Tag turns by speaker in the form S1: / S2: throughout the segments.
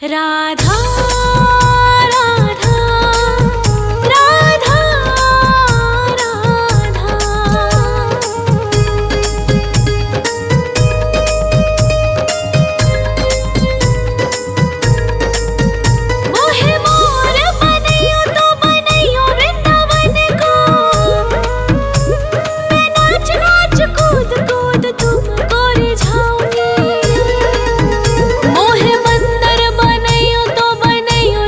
S1: राधा राधा राधा राधा मोहे मोर बनैयो तो बनैयो वृंदावन को मैं नाच नाच कूद कूद तुमको रिझाऊंगी मोहे बंदर बनैयो तो बनैयो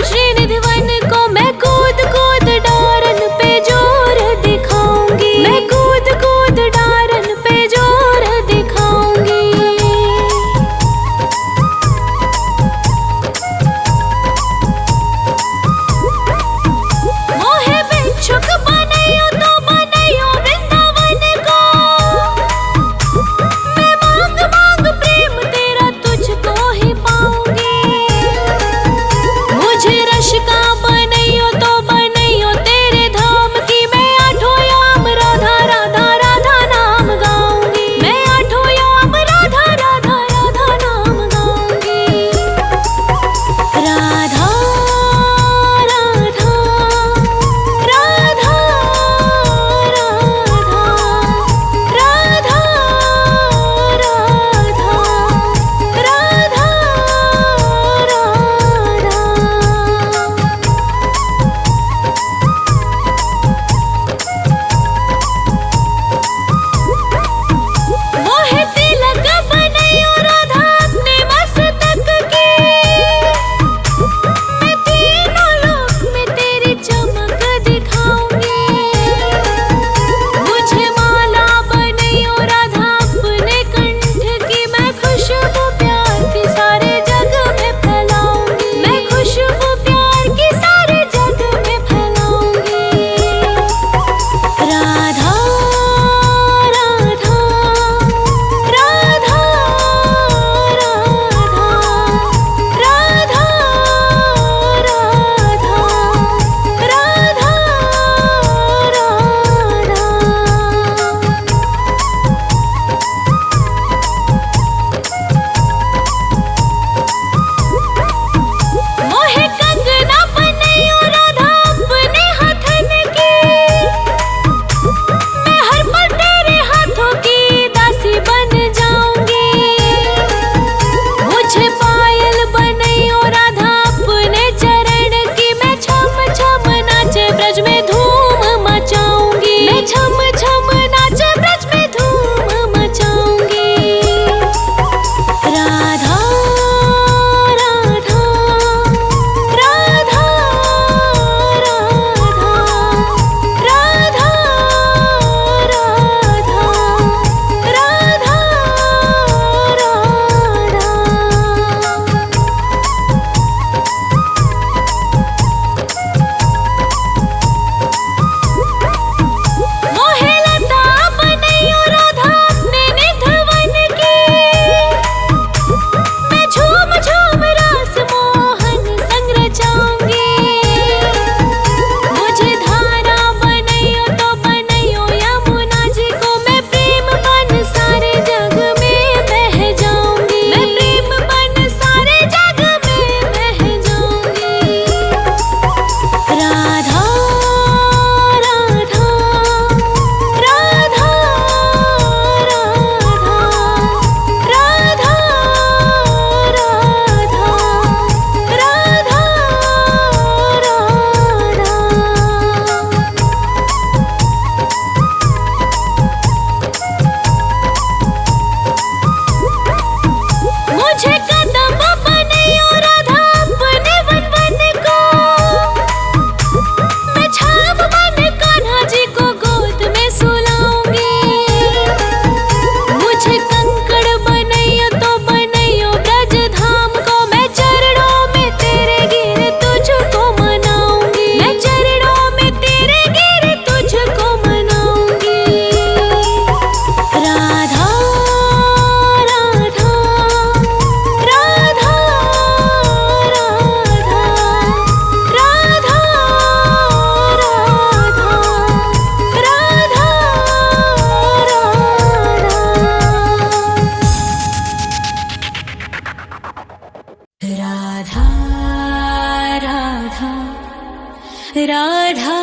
S1: राधा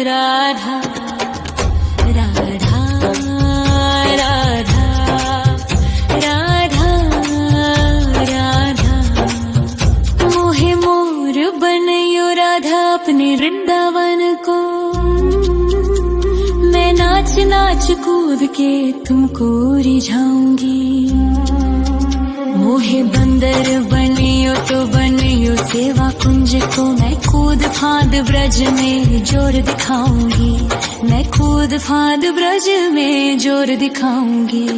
S1: राधा राधा राधा राधा राधा मोहे मोर बनयो राधा अपने वृंदावन को। मैं नाच नाच कूद के तुमको रिझाऊंगी। मोहे बंदर बनियो तो बनियो सेवा कुंज को। मैं कूद फांद ब्रज में जोर दिखाऊंगी। मैं कूद फांद ब्रज में जोर दिखाऊंगी।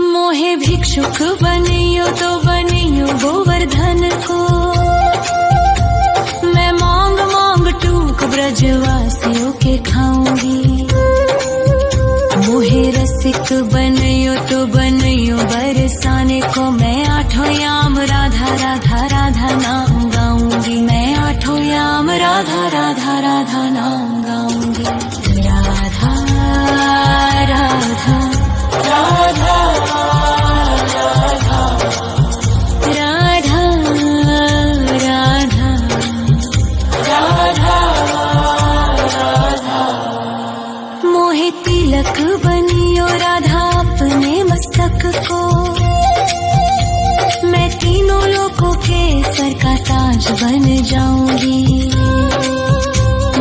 S1: मोहे भिक्षुक बनियो तो बनियो गोवर्धन को। मैं मांग मांग टूक ब्रजवासियों के खाऊंगी। मोहे रसिक बनियो तो बनियो बरसाने को। मैं आठों याम राधा राधा राधा नाम गाऊंगी। मैं आठों याम राधा राधा राधा नाम गाऊंगी। राधा राधा राधा राधा राधा राधा राधा राधा मोहे तिलक बनियो राधा अपने मस्तक को। मैं तीनों लोगों के सर का ताज बन जाऊंगी।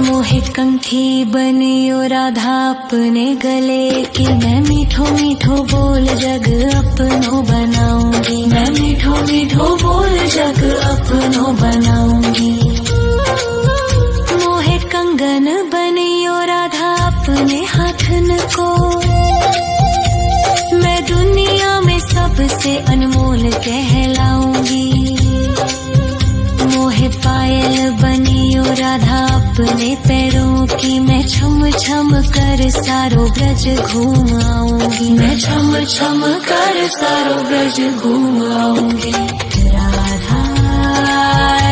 S1: मोहे कंठी बनियो राधा अपने गले की। मैं मीठो मीठो बोल जग अपनो बनाऊंगी। मैं मीठो मीठो बोल जग अपनो बनाऊंगी। मोहे कंगन बनियो राधा अपने हाथन को। मैं दुनिया में सबसे अनमोल कहलाऊंगी। मोहे पायल बनियो राधा अपने पैरों की। मैं छम छम कर सारो ब्रज घूम आऊंगी। मैं छम छम कर सारो ब्रज घूम आऊंगी। राधा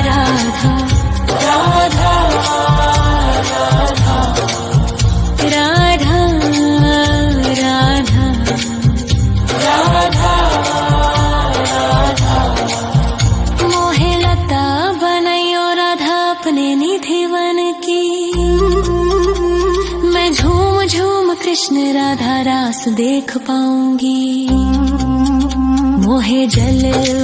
S1: राधा राधा राधा राधा राधा राधा राधा मोहे लता बनयो राधा अपने निधिवन की। मैं झूम झूम कृष्ण राधा रास देख पाऊंगी। मोहे जल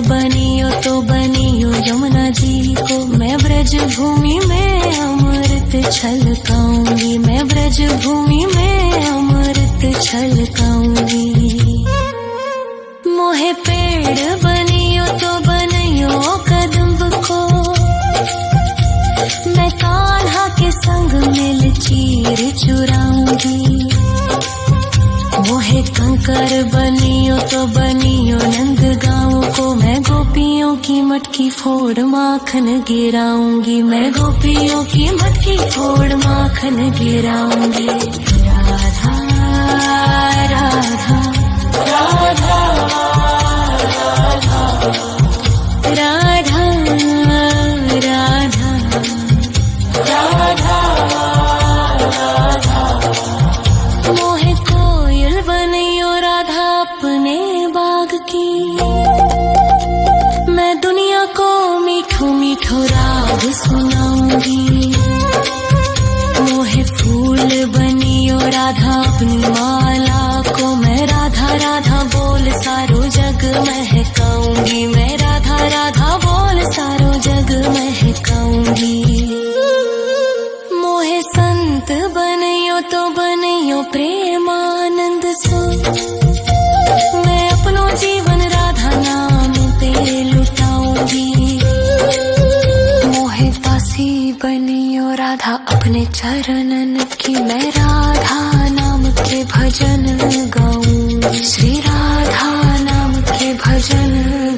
S1: बनियो तो बनियो यमुना जी को। मैं ब्रज भूमि में अमृत छलकाऊंगी। मैं ब्रज भूमि में अमृत छलकाऊंगी। मोहे पेड़ बनियो तो बनियो कदम्ब को। मैं कान्हा के संग मिल चीर चुराऊंगी। मोहे कंकर बनियो तो बनियो नंद गाँव को। मैं गोपियों की मटकी फोड़ माखन गिराऊंगी। मैं गोपियों की मटकी फोड़ माखन गिराऊंगी। राधा राधा राधा राधा राधा राधा राधा राधा मोहे कोयल बनियो राधा अपने बाग की। मैं दुनिया को मीठो मीठो राग सुनाऊंगी। मोहे फूल बनियो राधा अपनी माला को। मैं राधा राधा बोल सारो जग महकाऊंगी। मैं राधा राधा बोल सारो जग महकाऊंगी। मोहे संत बनियो तो बनियो प्रेमानंद सो। मैं अपनो जीवन राधा नाम पे लुटाऊंगी। मोहे दासी बनियो राधा अपने चरणन की। मैं राधा नाम के भजन गाऊंगी। श्री राधा नाम के भजन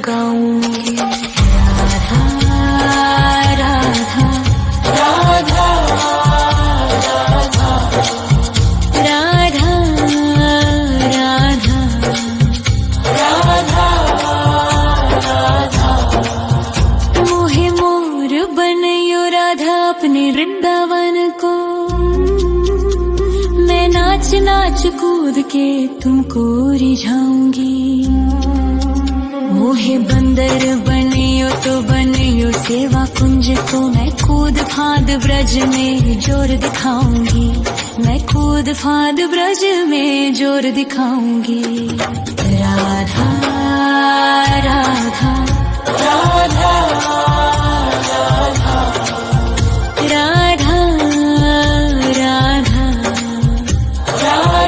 S1: गाऊंगी। राधा राधा राधा राधा राधा राधा राधा राधा मोहे मोर बनयो राधा अपने वृंदावन को। मैं नाच नाच कूद के तुमको रिझाऊंगी। मोहे बंदर बनियो तो बनियो सेवा कुंज को मैं कूद फांद ब्रज में जोर दिखाऊंगी, मैं कूद फांद ब्रज में जोर दिखाऊंगी। राधा राधा राधा राधा राधा राधा राधा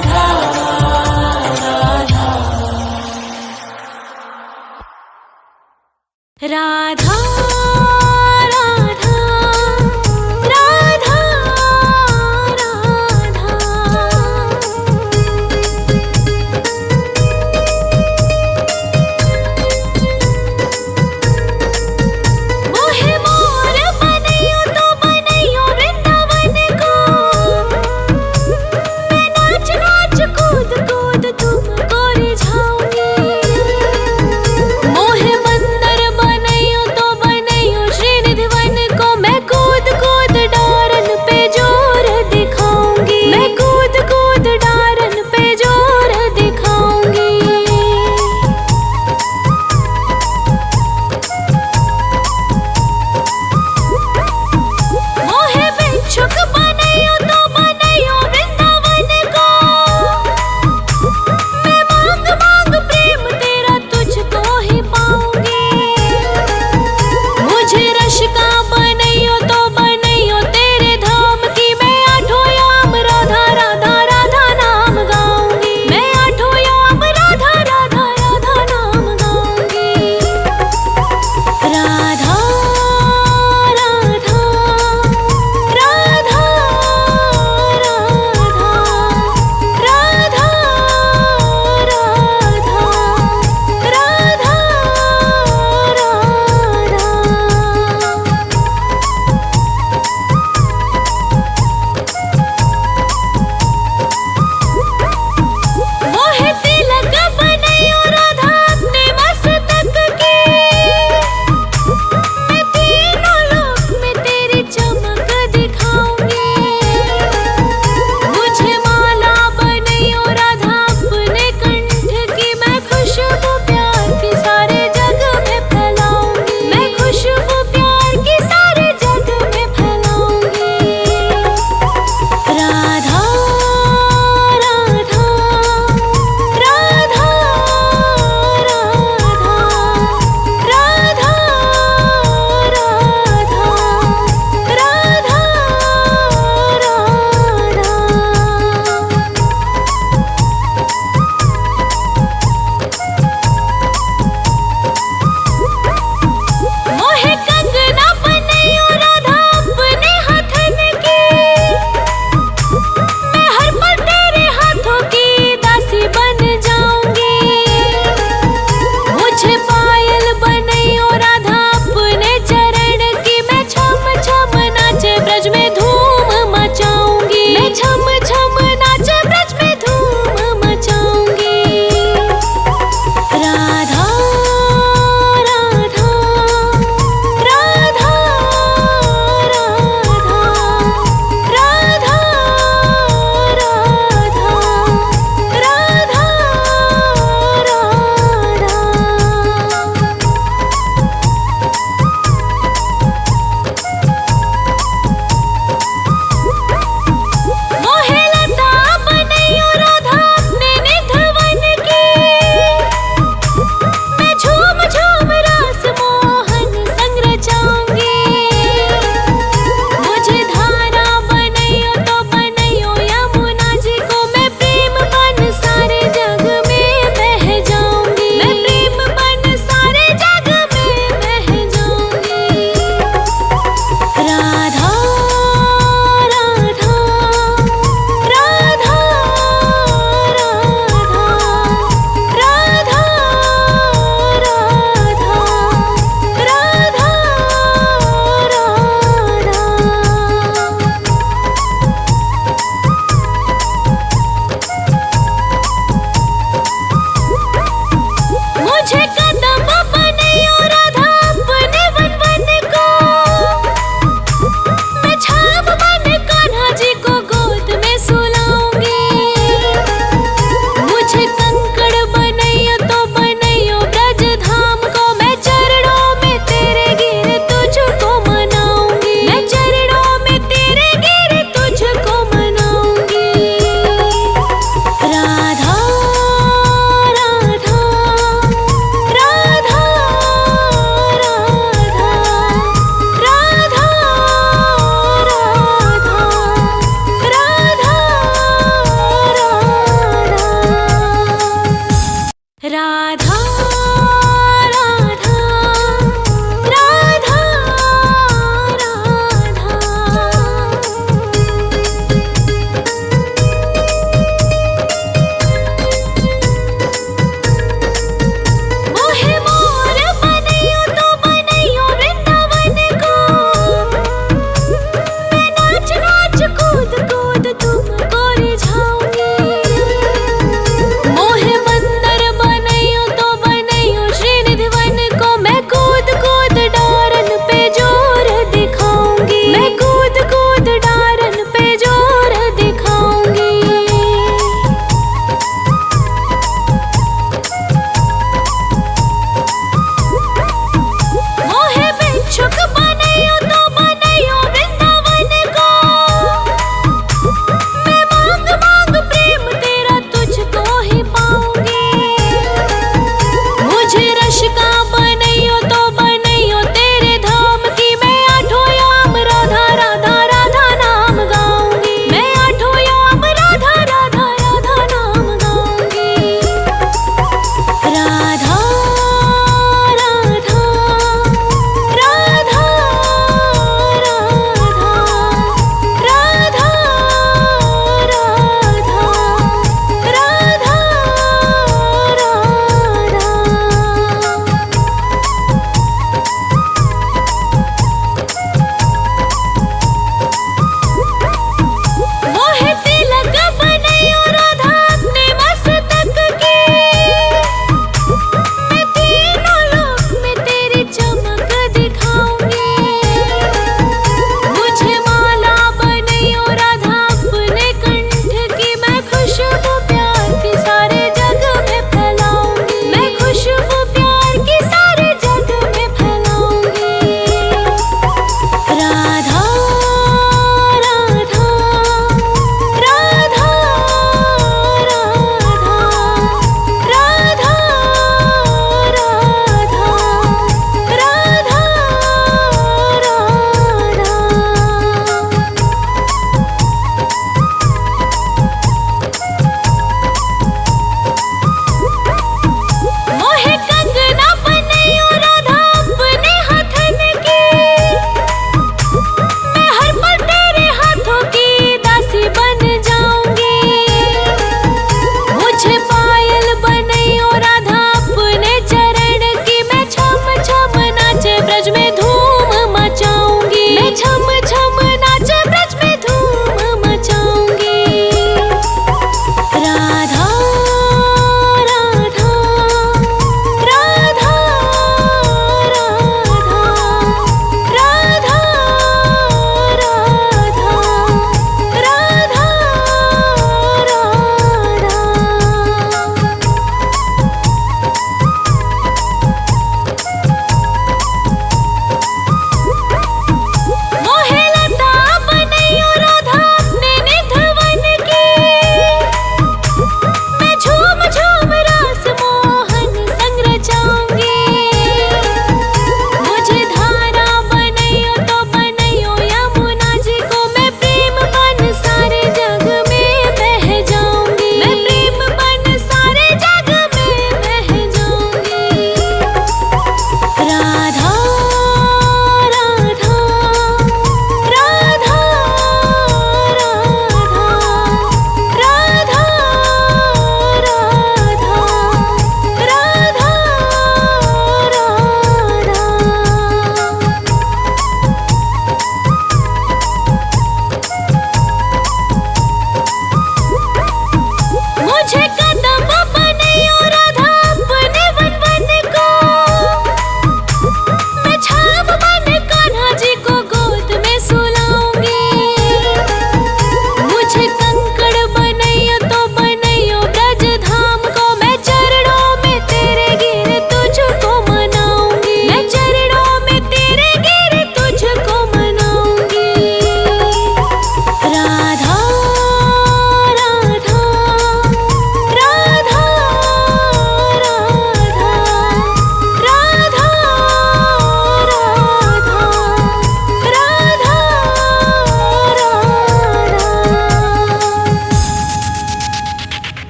S1: राधा।